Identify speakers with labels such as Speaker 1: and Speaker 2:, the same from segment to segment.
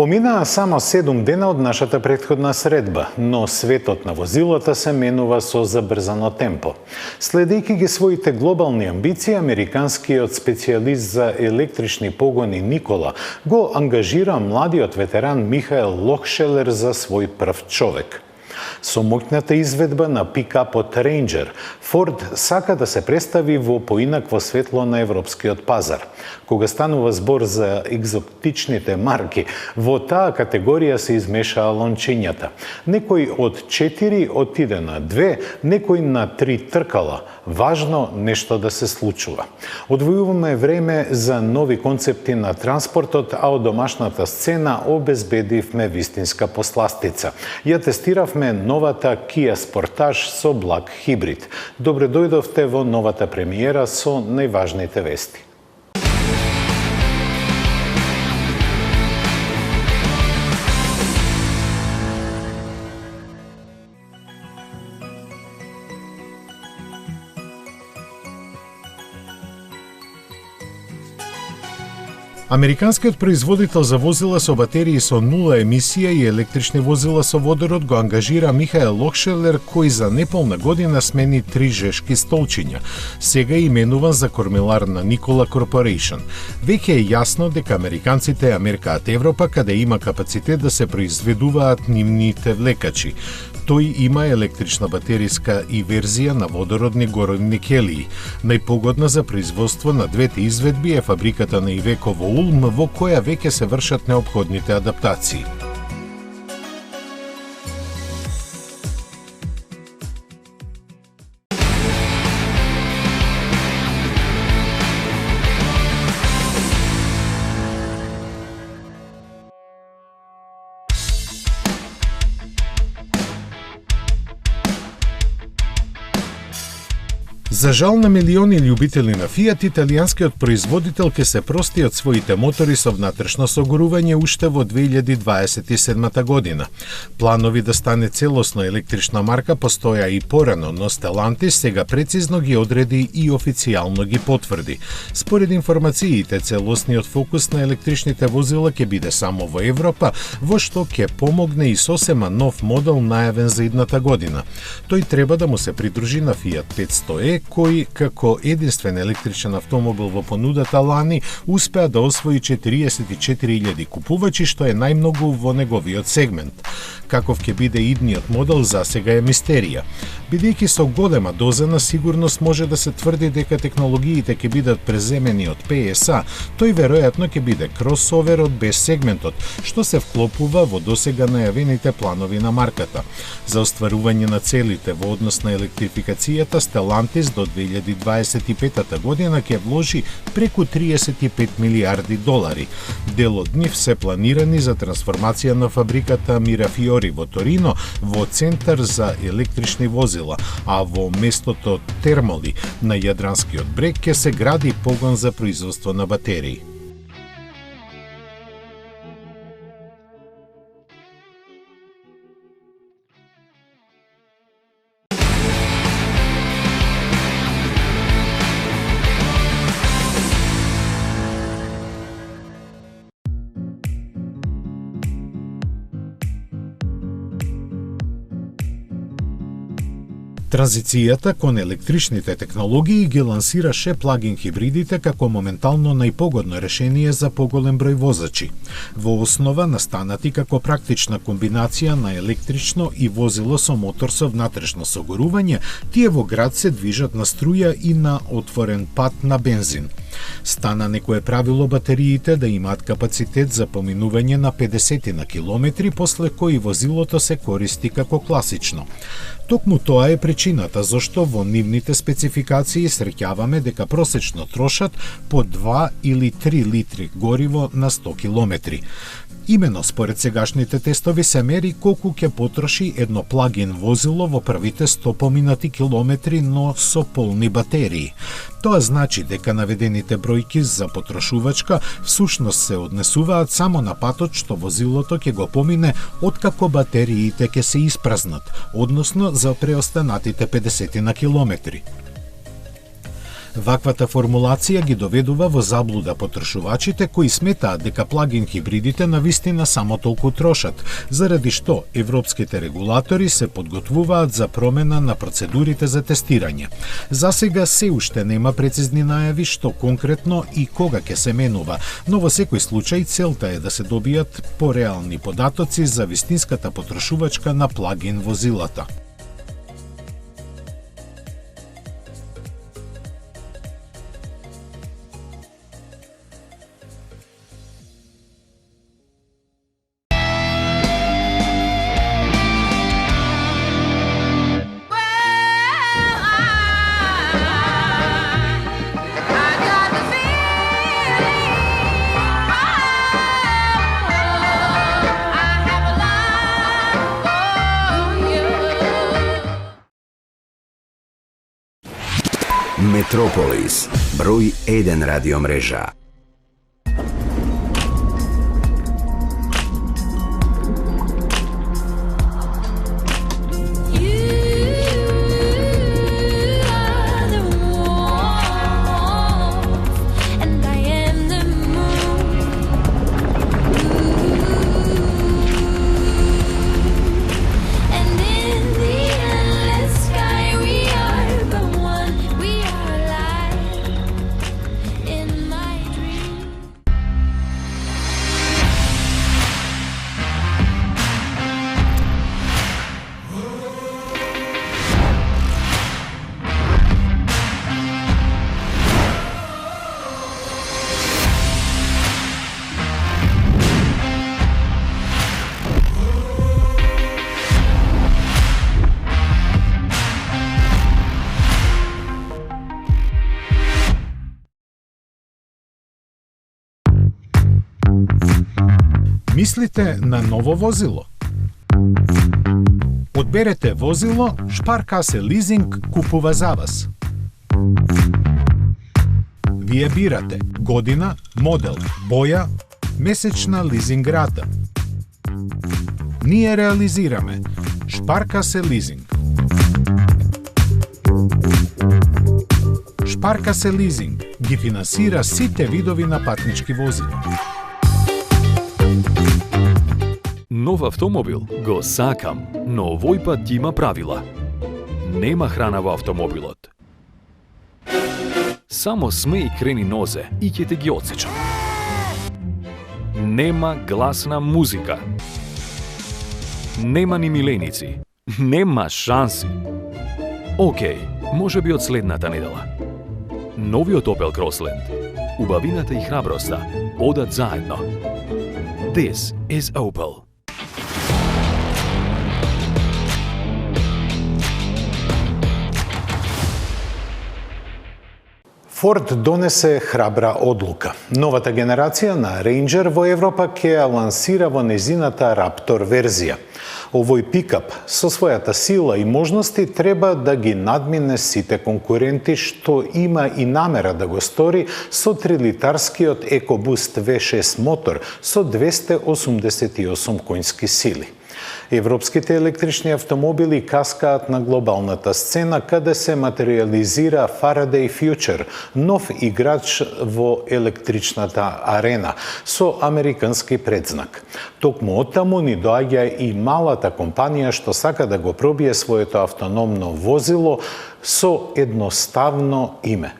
Speaker 1: Поминаа само 7 дена од нашата претходна средба, но светот на возилата се менува со забрзано темпо. Следејќи ги своите глобални амбиции, американскиот специјалист за електрични погони Никола го ангажира младиот ветеран Михаел Лохшелер за свој прв човек. Со моќната изведба на пикапот Рейнџер, Форд сака да се представи во поинакво светло на европскиот пазар. Кога станува збор за екзотичните марки, во таа категорија се измешаа лончињата. Некој од 4 отиде на 2, некој на 3 тркала. Важно нешто да се случува. Одвојуваме време за нови концепти на транспортот, а од домашната сцена обезбедивме вистинска посластица. Ја тестиравме новата Kia Sportage со благ хибрид. Добре дојдовте во новата премиера со најважните вести.
Speaker 2: Американскиот производител за возила со батерии со нула емисија и електрични возила со водород го ангажира Михаел Лохшелер, кој за неполна година смени 3 жешки столчиња. Сега е именуван за кормилар на Никола Corporation. Веќе е јасно дека американците ја меркаат Европа, каде има капацитет да се произведуваат нивните влекачи. Тој има електрична батериска и верзија на водородни городни келии. Најпогодна за производство на двете изведби е фабриката на Ивеко во Улм, во која веќе се вршат неопходните адаптации. За жал на милиони љубители на Фиат, италијанскиот производител ќе се прости од своите мотори со внатрешно согорување уште во 2027 година. Планови да стане целосно електрична марка постоја и порано, но Stellantis сега прецизно ги одреди и официјално ги потврди. Според информациите, целосниот фокус на електричните возила ќе биде само во Европа, во што ќе помогне и сосема нов модел најавен за идната година. Тој треба да му се придружи на Fiat 500e, кој како единствен електричен автомобил во понудата лани успеа да освои 44.000 купувачи, што е најмногу во неговиот сегмент. Каков ќе биде идниот модел за сега е мистерија. Бидејќи со голема доза на сигурност може да се тврди дека технологиите ќе бидат преземени од PSA, тој веројатно ќе биде кросовер од B сегментот, што се вклопува во досега најавените планови на марката. За остварување на целите во однос на електрификацијата, Stellantis до 2025 година ќе вложи преку 35 милиарди долари. Дел од нив се планирани за трансформација на фабриката Mirafiori во Торино во центар за електрични возила, а во местото Термоли на Јадранскиот брег ќе се гради погон за производство на батерии. Транзицијата кон електричните технологии ги лансираше плагин хибридите како моментално најпогодно решение за поголем број возачи. Во основа настанати како практична комбинација на електрично и возило со мотор со внатрешно согорување, тие во град се движат на струја и на отворен пат на бензин. Стана некое правило батериите да имаат капацитет за поминување на 50 на километри, после кои возилото се користи како класично. Токму тоа е причината зашто во нивните спецификации среќаваме дека просечно трошат по 2 или 3 литри гориво на 100 километри. Имено според сегашните тестови се мери колку ќе потроши едно плагин возило во првите 100 поминати километри, но со полни батерии. Тоа значи дека наведените бројки за потрошувачка всушност се однесуваат само на патот што возилото ќе го помине откако батериите ќе се испразнат, односно за преостанатите 50 на километри. Ваквата формулација ги доведува во заблуда потрошувачите кои сметаат дека плагин хибридите навистина само толку трошат, заради што европските регулатори се подготвуваат за промена на процедурите за тестирање. Засега се уште нема прецизни најави што конкретно и кога ќе се менува, но во секој случај целта е да се добијат пореални податоци за вистинската потрошувачка на плагин возилата.
Speaker 3: Metropolis, broj 1 radio mreža.
Speaker 2: Мислите на ново возило? Одберете возило, Шпаркасе лизинг купува за вас. Вие бирате година, модел, боја, месечна лизинг рата. Ние реализираме Шпаркасе лизинг. Шпаркасе лизинг ги финансира сите видови на патнички возила.
Speaker 4: Нов автомобил го сакам, но овој пат има правила. Нема храна во автомобилот. Само смеј крени нозе и ќе те ги отсечам. Нема гласна музика. Нема ни миленици. Нема шанси. Океј, може би од следната недела. Новиот Opel Crossland. Убавината и храброста одат заедно. This is Opel.
Speaker 1: Форд донесе храбра одлука. Новата генерација на Ranger во Европа ќе ја лансира во незината Raptor верзија. Овој пикап со својата сила и можности треба да ги надмине сите конкуренти што има и намера да го стори со 3-литарскиот EcoBoost V6 мотор со 288 коњски сили. Европските електрични автомобили каскаат на глобалната сцена каде се материализира Faraday Future, нов играч во електричната арена, со американски предзнак. Токму оттаму ни доаѓа и малата компанија што сака да го пробие своето автономно возило со едноставно име.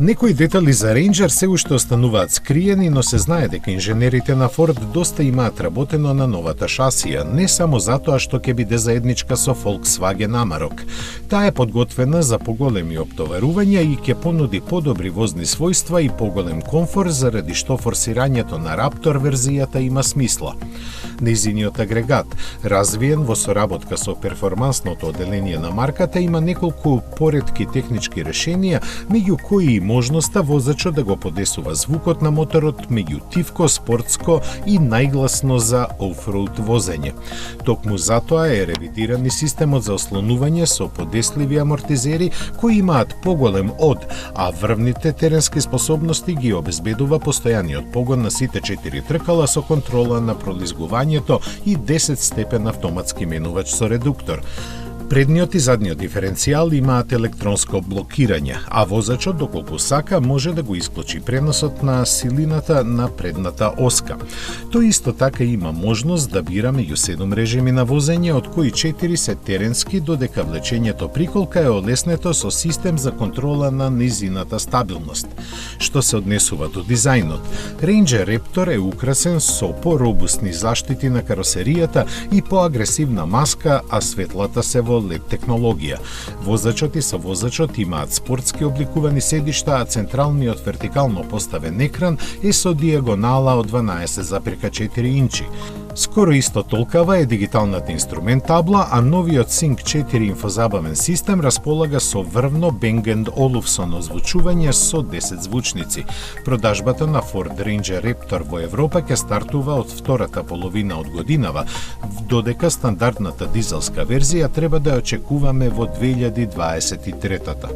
Speaker 2: Некои детали за Ranger се уште остануваат скриени, но се знае дека инженерите на Ford доста имаат работено на новата шасија, не само затоа што ќе биде заедничка со Volkswagen Amarok. Таа е подготвена за поголеми оптоварувања и ќе понуди подобри возни својства и поголем комфор, заради што форсирањето на Raptor верзијата има смисла. Нејзиниот агрегат, развиен во соработка со перформансното оделение на марката, има неколку поретки технички решенија, меѓу кои и можноста возачот да го подесува звукот на моторот меѓу тивко, спортско и најгласно за офроуд возење. Токму затоа е ревидиран и системот за ослонување со подесливи амортизери кои имаат поголем од, а врвните теренски способности ги обезбедува постојаниот погон на сите 4 тркала со контрола на пролизгувањето и 10 степен автоматски менувач со редуктор. Предниот и задниот диференцијал имаат електронско блокирање, а возачот, доколку сака, може да го исклучи преносот на силината на предната оска. Тој исто така има можност да бира меѓу 7 режими на возење, од кои 4 се теренски, додека влечењето приколка е олеснето со систем за контрола на низината стабилност. Што се однесува до дизајнот, Ranger Raptor е украсен со поробусни заштити на каросеријата и поагресивна маска, а светлата се во LED технологија. Возачот и совозачот имаат спортски обликувани седишта, а централниот вертикално поставен екран е со дијагонала од 12,4 инчи. Скоро исто толкава е дигиталната инструмент табла, а новиот Sync 4 инфозабавен систем располага со врвно Bang & Olufsen озвучување со 10 звучници. Продажбата на Ford Ranger Raptor во Европа ќе стартува од втората половина од годинава, додека стандардната дизелска верзија треба да ја очекуваме во 2023-та.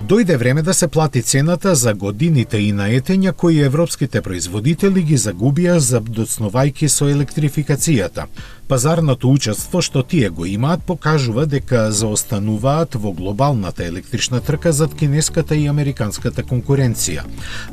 Speaker 2: Дојде време да се плати цената за годините и наетења кои европските производители ги загубија доцнувајќи со електрификацијата. Пазарното учество што тие го имаат покажува дека заостануваат во глобалната електрична трка зад кинеската и американската конкуренција.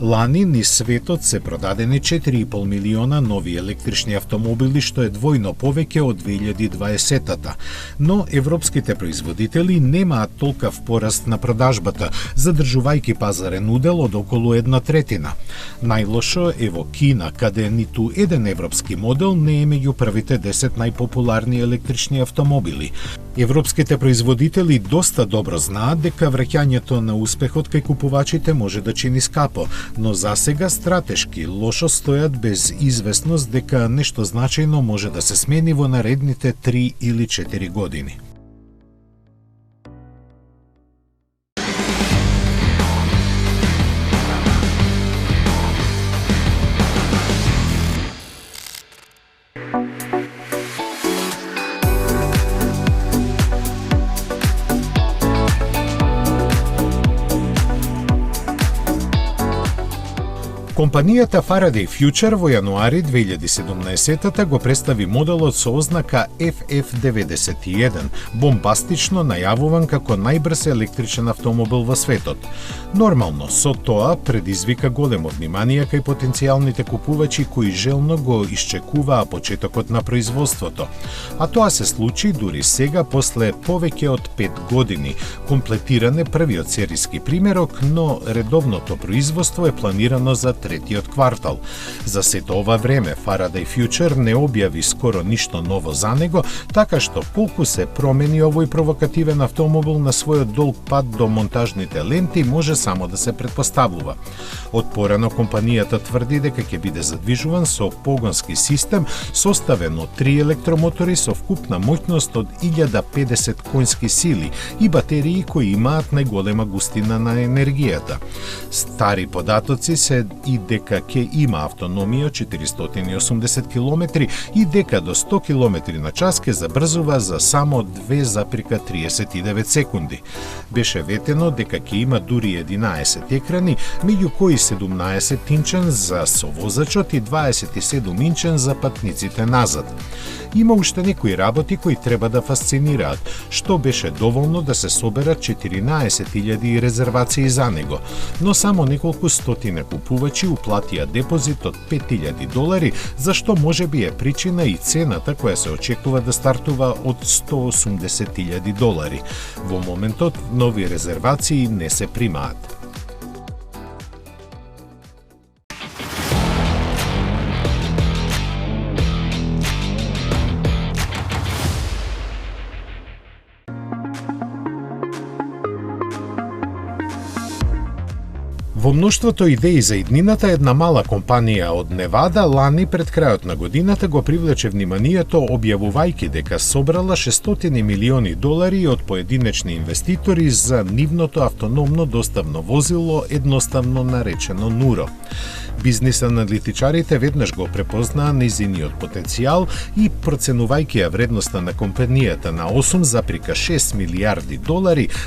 Speaker 2: Лани низ светот се продадени 4,5 милиона нови електрични автомобили, што е двојно повеќе од 2020-та. Но европските производители немаат толкав пораст на продажбата, задржувајќи пазарен удел од околу 1/3. Најлошо е во Кина, каде ниту еден европски модел не е меѓу првите 10 најпопуларни електрични автомобили. Европските производители доста добро знаат дека враќањето на успехот кај купувачите може да чини скапо, но засега стратешки лошо стојат без известност дека нешто значајно може да се смени во наредните 3 или 4 години. Компанијата Faraday Future во јануари 2017 го представи моделот со ознака FF91, бомбастично најавуван како најбрз електричен автомобил во светот. Нормално, со тоа предизвика големо внимание кај потенцијалните купувачи кои желно го исчекуваа почетокот на производството. А тоа се случи дури сега после повеќе од 5 години. Комплетиран е првиот сериски примерок, но редовното производство е планирано за третиот квартал. За сето ова време Faraday Future не објави скоро ништо ново за него, така што колку се промени овој провокативен автомобил на својот долг пат до монтажните ленти може само да се претпоставува. Од порано компанијата тврди дека ќе биде задвижуван со погонски систем составен од 3 електромотори со вкупна моќност од 1050 конски сили и батерии кои имаат најголема густина на енергијата. Стари податоци се и дека ќе има автономија од 480 км и дека до 100 км на час ќе забрзува за само 2,39 секунди. Беше ветено дека ќе има дури 11 екрани, меѓу кои 17-инчен за совозачот и 27-инчен за патниците назад. Има уште некои работи кои треба да фасцинираат, што беше доволно да се соберат 14.000 резервации за него, но само неколку стотина купувачи уплатија депозит од $5,000, зашто можеби е причина и цената која се очекува да стартува од $180,000. Во моментот нови резервации не се примаат. Во мноштвото идеи за иднината, една мала компанија од Невада лани пред крајот на годината го привлече вниманието објавувајќи дека собрала $600 милиони од поединечни инвеститори за нивното автономно доставно возило, едноставно наречено Нуро. Бизнис аналитичарите веднаш го препознаа нејзиниот потенцијал и проценувајќи ја вредноста на компанијата на $8,6 милиарди,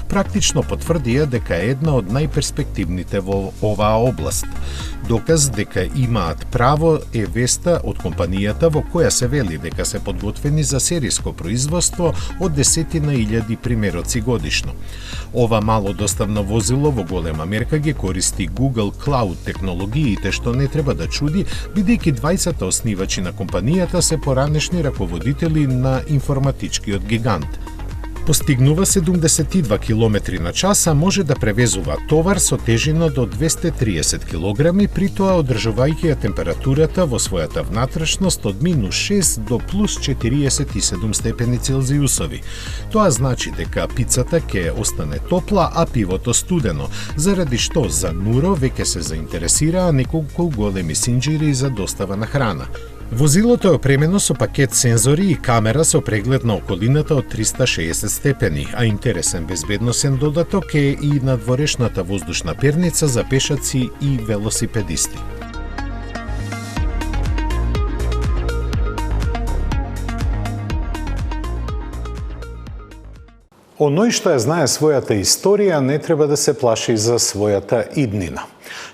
Speaker 2: практично потврдија дека е една од најперспективните во оваа област. Доказ дека имаат право е веста од компанијата во која се вели дека се подготвени за сериско производство од 10.000 примероци годишно. Ова мало доставно возило во голема мерка ги користи Google Cloud технологиите, што не треба да чуди, бидејќи двајцата оснивачи на компанијата се поранешни раководители на информатичкиот гигант. Постигнува 72 км на час, а може да превезува товар со тежина до 230 кг, при тоа одржувајќи ја температурата во својата внатрешност од -6 до +47 степени Целзиусови. Тоа значи дека пицата ќе остане топла, а пивото студено, заради што за Нуро веќе се заинтересираа неколку големи синџири за достава на храна. Возилото е опремено со пакет сензори и камера со преглед на околината од 360 степени, а интересен безбедносен додаток е и надворешната воздушна перница за пешаци и велосипедисти.
Speaker 1: Оној што ја знае својата историја не треба да се плаши за својата иднина.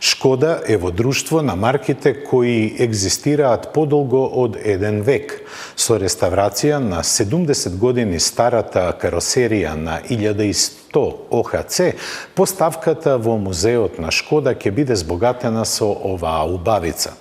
Speaker 1: Шкода е во друштво на марките кои екзистираат подолго од еден век. Со реставрација на 70 години старата каросерија на 1100 ОХЦ, поставката во музеот на Шкода ќе биде збогатена со оваа убавица.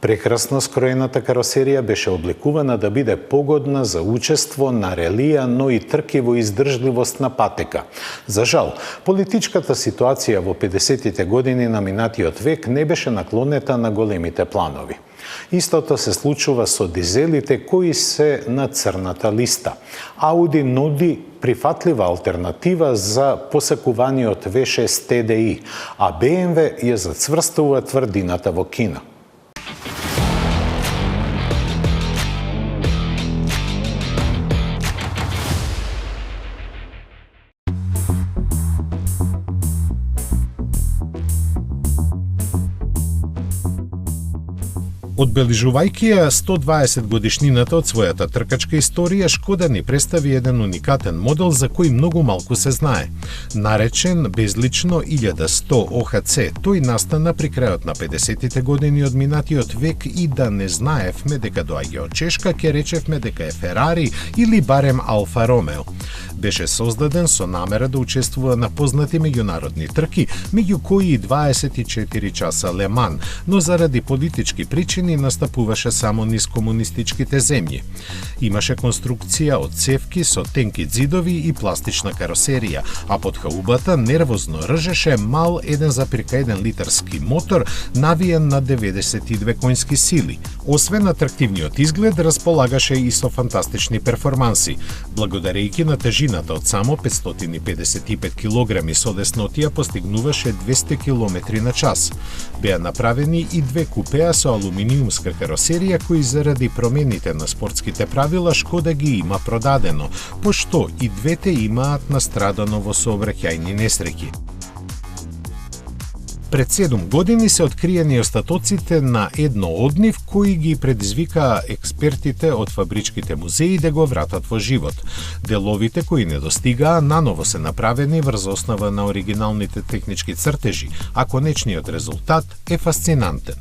Speaker 1: Прекрасно скроената каросерија беше облекувана да биде погодна за учество на релија, но и трки во издржливост на патека. За жал, политичката ситуација во 50-тите години на минатиот век не беше наклонета на големите планови. Истото се случува со дизелите кои се на црната листа. Ауди нуди прифатлива алтернатива за посакуваниот V6 TDI, а BMW ја зацврстува тврдината во Кина.
Speaker 2: Одбележувајќи ја 120 годишнината од својата тркачка историја, Шкода ни представи еден уникатен модел за кој многу малку се знае. Наречен безлично 1100 ОХЦ, тој настана при крајот на 50-тите години од минатиот век и да не знаевме дека доаѓа од Чешка, ќе речевме дека е Ферари или барем Алфа Ромео. Беше создаден со намера да учествува на познати меѓународни трки, меѓу кои и 24 часа Ле Ман, но заради политички причини настапуваше само низ комунистичките земји. Имаше конструкција од цевки со тенки ѕидови и пластична каросерија, а под хаубата нервозно ржеше мал 1,1 литарски мотор навиен на 92 конски сили. Освен атрактивниот изглед, располагаше и со фантастични перформанси. Благодарејќи на тежината од само 555 килограми, со деснотија постигнуваше 200 км на час. Беа направени и две купеа со алуминиумска каросерија кои заради промените на спортските правила Шкода ги има продадено, пошто и двете имаат настрадано во сообраќајни несреќи. Пред 7 години се откриени остатоците на едно од нив кои ги предизвикаа експертите од фабричките музеи да го вратат во живот. Деловите кои не достигаа наново се направени врз основа на оригиналните технички цртежи, а конечниот резултат е фасцинантен.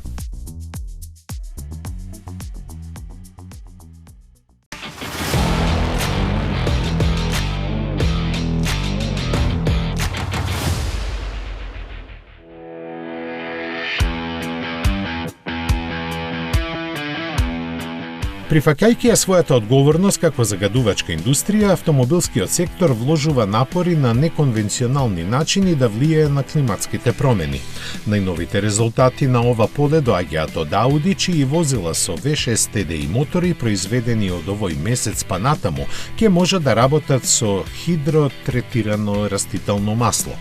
Speaker 2: Прифаќајќи ја својата одговорност како загадувачка индустрија, автомобилскиот сектор вложува напори на неконвенционални начини да влијае на климатските промени. Најновите резултати на ова поле доаѓаат од Ауди, чии возила со V6 TDI мотори произведени од овој месец па натаму ќе може да работат со хидротретирано растително масло.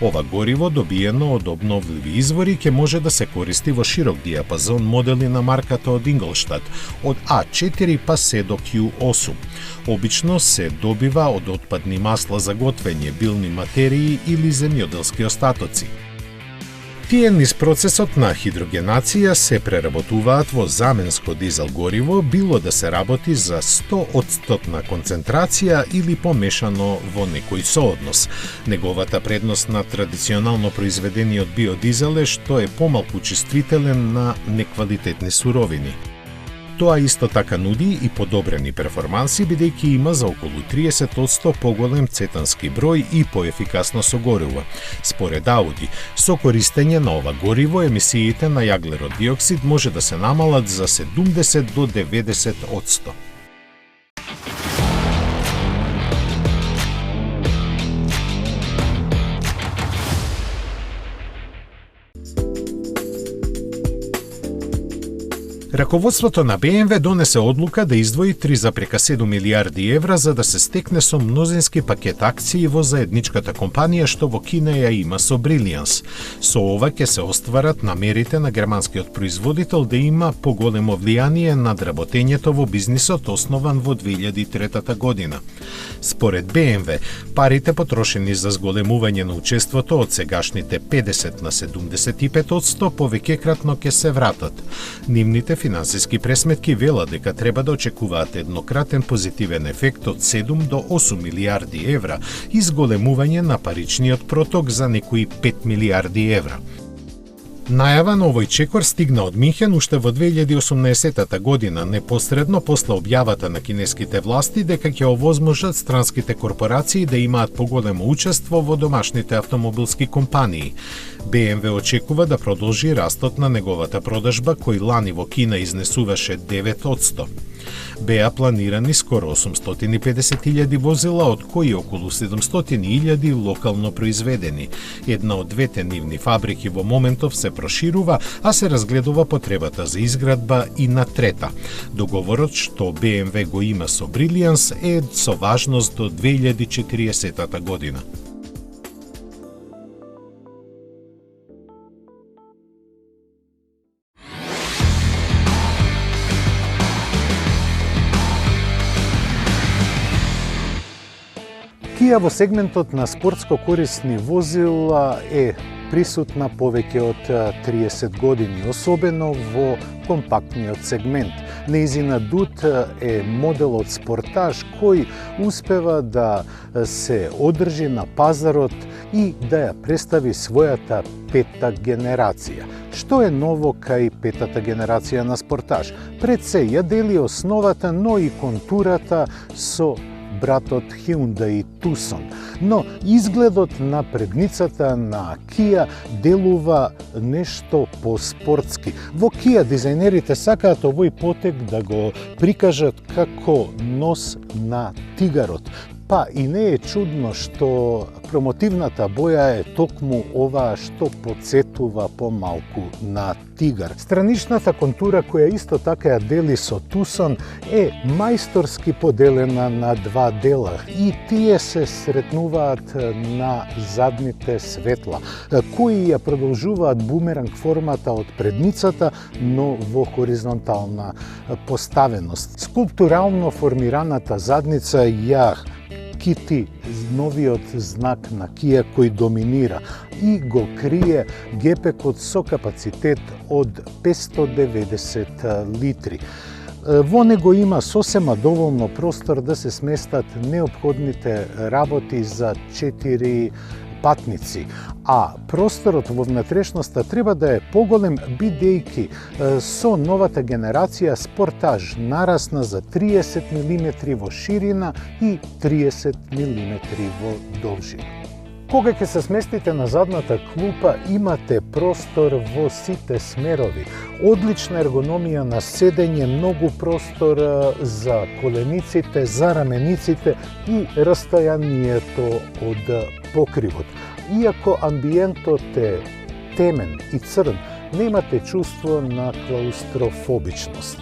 Speaker 2: Ова гориво, добиено од обновливи извори, ќе може да се користи во широк диапазон модели на марката од Инглштад, од А4 па се до Q8. Обично се добива од отпадни масла за готвење, билни материи или земјоделски остатоци. Тие низ процесот на хидрогенација се преработуваат во заменско дизел гориво, било да се работи за 100% концентрација или помешано во некој сооднос. Неговата предност на традиционално произведениот биодизел е што е помалку чувствителен на неквалитетни суровини. Тоа исто така нуди и подобрени перформанси, бидејќи има за околу 30% поголем цетански број и поефикасно со гориво. Според Ауди, со користење на ова гориво, емисиите на јаглерод диоксид може да се намалат за 70 до 90%. Раководството на BMW донесе одлука да издвои 3,7 милиарди евра за да се стекне со мнозински пакет акции во заедничката компанија што во Кина ја има со Brilliance. Со ова ќе се остварат намерите на германскиот производител да има поголемо влијание над работењето во бизнисот основан во 2003 година. Според BMW, парите потрошени за зголемување на учеството од сегашните 50 на 75% повеќекратно ќе се вратат. Нивните финансиски пресметки велат дека треба да очекуваат еднократен позитивен ефект од 7 до 8 милиарди евра и зголемување на паричниот проток за некои 5 милиарди евра. Најава на овој чекор стигна од Минхен уште во 2018 година, непосредно после објавата на кинеските власти дека ќе овозможат странските корпорации да имаат поголемо учество во домашните автомобилски компании. BMW очекува да продолжи растот на неговата продажба, кој лани во Кина изнесуваше 9%. Беа планирани скоро 850.000 возила, од кои околу 700.000 локално произведени. Една од двете нивни фабрики во моментов се проширува, а се разгледува потребата за изградба и на трета. Договорот што BMW го има со Brilliance е со важност до 2040 година.
Speaker 1: Кија во сегментот на спортско корисни возила е присутна повеќе од 30 години, особено во компактниот сегмент. Нејзина Дут е моделот спортаж кој успева да се одржи на пазарот и да ја представи својата пета генерација. Што е ново кај петата генерација на спортаж? Пред се ја дели основата, но и контурата со братот Hyundai Tucson. Но изгледот на предницата на Kia делува нешто по-спортски. Во Kia дизајнерите сакаат овој потек да го прикажат како нос на тигарот. Па и не е чудно што промотивната боја е токму оваа што потсетува помалку на тигар. Страничната контура која исто така ја дели со Tucson е мајсторски поделена на два дела и тие се сретнуваат на задните светла, кои ја продолжуваат бумеранг формата од предницата, но во хоризонтална поставеност. Скулптурално формираната задница ја кити новиот знак на Kia кој доминира и го крие гепекот со капацитет од 590 литри. Во него има сосема доволно простор да се сместат неопходните работи за 4 патници, а просторот во внатрешноста треба да е поголем, бидејќи со новата генерација Sportage нарасна за 30 мм во ширина и 30 мм во должина. Кога ќе се сместите на задната клупа, имате простор во сите смерови. Одлична ергономија на седење, многу простор за колениците, за рамениците и растојанието од покривот. Иако амбиентот е темен и црн, немате чувство на клаустрофобичност.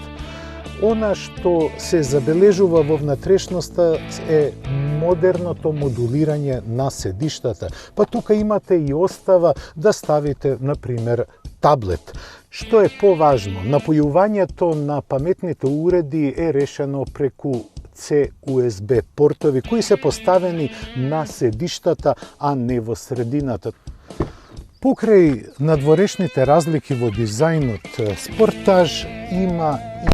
Speaker 1: Она што се забележува во внатрешноста е модерното модулирање на седиштата, па тука имате и остава да ставите, например, таблет. Што е поважно, напојувањето на паметните уреди е решено преку C-USB портови кои се поставени на седиштата, а не во средината. Покрај надворешните разлики во дизајнот, Sportage има и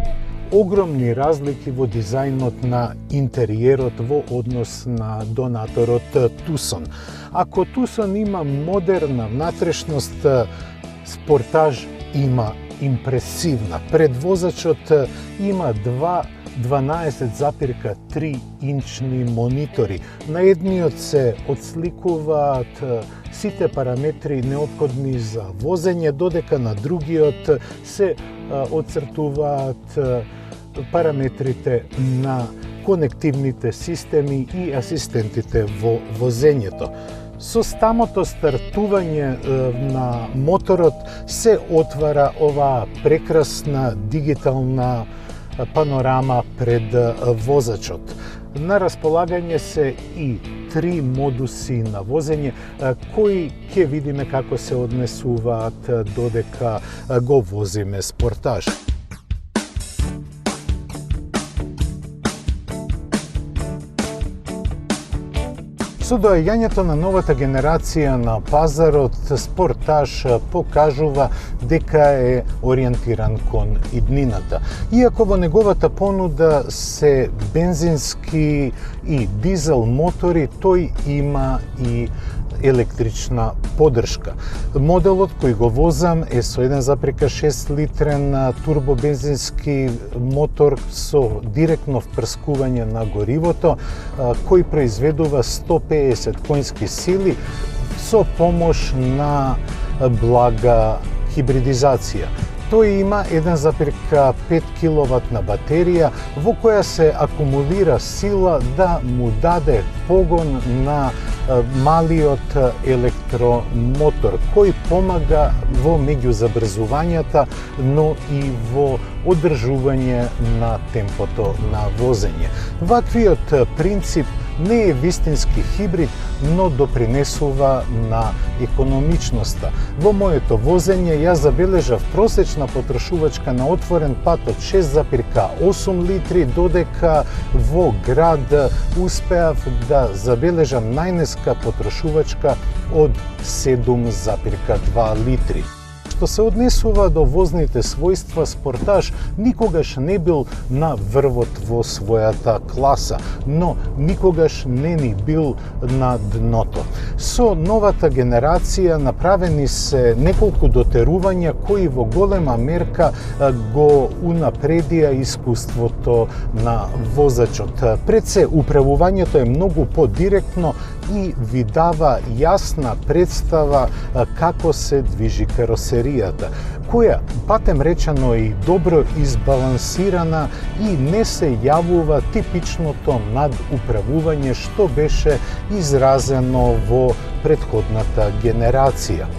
Speaker 1: огромни разлики во дизајнот на интериерот во однос на донаторот Tucson. Ако Tucson има модерна внатрешност, Sportage има импресивна. Пред возачот има два 12,3 инчни монитори. На едниот се отсликуваат сите параметри неопходни за возење, додека на другиот се оцртуваат параметрите на конективните системи и асистентите во возењето. Со самото стартување на моторот се отвара оваа прекрасна дигитална панорама пред возачот. На располагање се и 3 модуси на возење, кои ќе видиме како се однесуваат додека го возиме Sportage. Со доаѓањето на новата генерација на пазарот, Sportage покажува дека е ориентиран кон иднината. Иако во неговата понуда се бензински и дизел мотори, тој има и електрична поддршка. Моделот кој го возам е со 1,6 литрен турбобензински мотор со директно впрскување на горивото, кој произведува 150 конски сили со помош на блага хибридизација. Тој има 1,5 киловатна батерија во која се акумулира сила да му даде погон на малиот електромотор, кој помага во меѓузабрзувањата, но и во одржување на темпото на возење. Ваквиот принцип не е вистински хибрид, но допринесува на економичноста. Во моето возење ја забележав просечна потрошувачка на отворен пат од 6,8 литри, додека во град успеав да забележам најниска потрошувачка од 7,2 литри. Што се однесува до возните својства, Sportage никогаш не бил на врвот во својата класа, но никогаш не ни бил на дното. Со новата генерација направени се неколку дотерувања кои во голема мерка го унапредија искуството на возачот. Пред се, управувањето е многу подиректно и ви дава јасна представа како се движи каросеријата, која, патем речено, е добро избалансирана и не се јавува типичното надуправување што беше изразено во претходната генерација.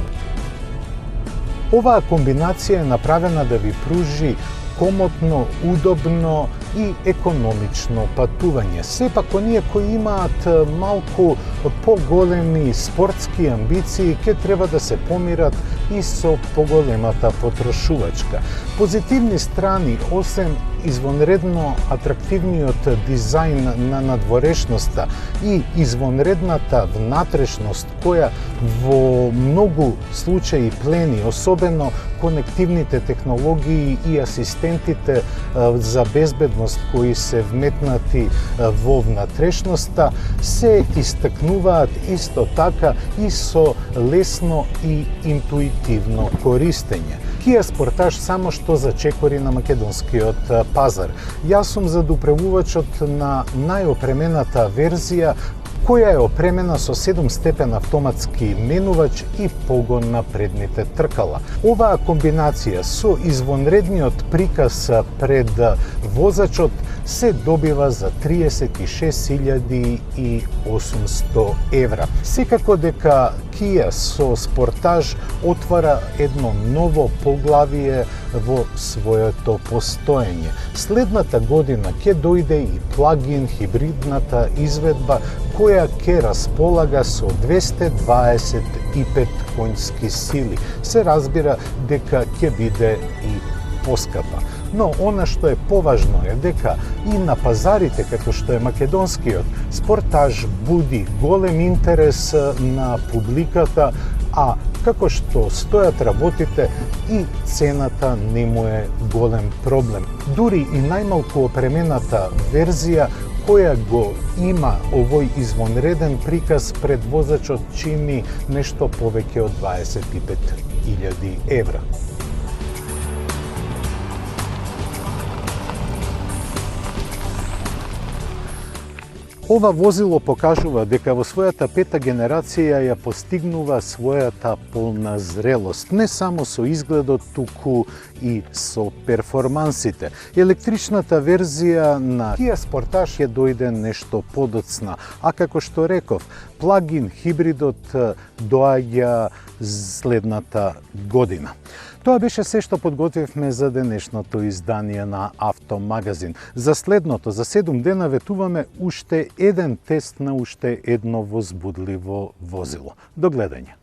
Speaker 1: Оваа комбинација е направена да ви пружи комотно, удобно и економично патување. Сепак, оние кои имаат малку поголеми спортски амбиции, ќе треба да се помират и со поголемата потрошувачка. Позитивни страни, освен извонредно атрактивниот дизајн на надворешноста и извонредната внатрешност која во многу случаи плени, особено конективните технологии и асистентите за безбедност кои се вметнати во внатрешноста, се истакнуваат исто така и со лесно и интуитивно користење. Kia Sportage само што зачекори на македонскиот пазар. Јас сум задуправувачот на најопремената верзија која е опремена со 7-степен автоматски менувач и погон на предните тркала. Оваа комбинација со извонредниот приказ пред возачот се добива за 36.800 евра. Секако дека Kia со Sportage отвара едно ново поглавие во своето постоење. Следната година ќе дојде и плагин хибридната изведба која ќе располага со 225 конски сили. Се разбира дека ќе биде и поскапа. Но она што е поважно е дека и на пазарите како што е македонскиот, Sportage буди голем интерес на публиката, а како што стојат работите и цената не му е голем проблем. Дури и најмалку опремената верзија која го има овој извонреден приказ пред возачот чини нешто повеќе од 25.000 евра. Ова возило покажува дека во својата пета генерација ја постигнува својата полна зрелост, не само со изгледот, туку и со перформансите. Електричната верзија на Kia Sportage ја дојде нешто подоцна, а како што реков, плагин хибридот доаѓа следната година. Тоа беше се што подготвивме за денешното издание на Автомагазин. За следното, за 7 дена ветуваме уште еден тест на уште едно возбудливо возило. До гледање.